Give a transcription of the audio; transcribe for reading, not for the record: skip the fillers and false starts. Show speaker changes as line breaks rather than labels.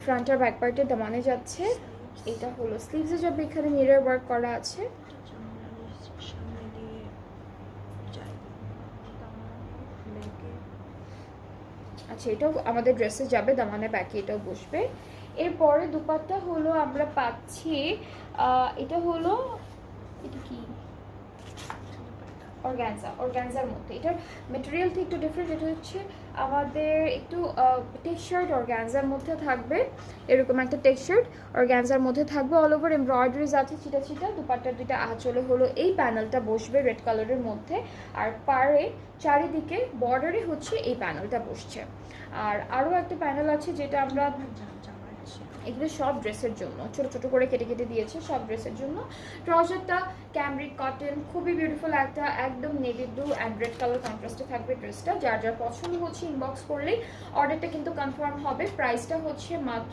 Front আর back পার্টের দামানে যাচ্ছে। এটা হলো স্লিভসে যাবে, এখানে মিরর ওয়ার্ক করা আছে। আচ্ছা, এটাও আমাদের ড্রেসে যাবে, দামানে ব্যাকে এটাও বসবে। এরপরে দুপাট্টা হলো আমরা পাচ্ছি, এটা হলো, এটা কি অর্গানজার মধ্যে। এটার মেটেরিয়ালটা একটু ডিফারেন্ট। এটা হচ্ছে আমাদের একটু টেক্সচার্ড অর্গানজার মধ্যে থাকবে, এরকম একটা টেক্সচার্ড অর্গানজার মধ্যে থাকবে। অল ওভার এমব্রয়ডারিজ আছে চিটা চিটা। দুপাট্টার দুইটা আঁচলে হলো এই প্যানেলটা বসবে রেড কালারের মধ্যে, আর পাড়ে চারিদিকে বর্ডারে হচ্ছে এই প্যানেলটা বসছে। আর আরও একটা প্যানেল আছে যেটা আমরা, এগুলো সব ড্রেসের জন্য ছোট ছোট করে কেটে কেটে দিয়েছে, সব ড্রেসের জন্য। ট্রাউজারটা ক্যামরিক কটন, খুবই বিউটিফুল একটা, একদম navy blue and red colour কন্ট্রাস্টে থাকবে ড্রেসটা। যার যার পছন্দ হচ্ছে ইনবক্স করলেই অর্ডারটা কিন্তু কনফার্ম হবে। প্রাইসটা হচ্ছে মাত্র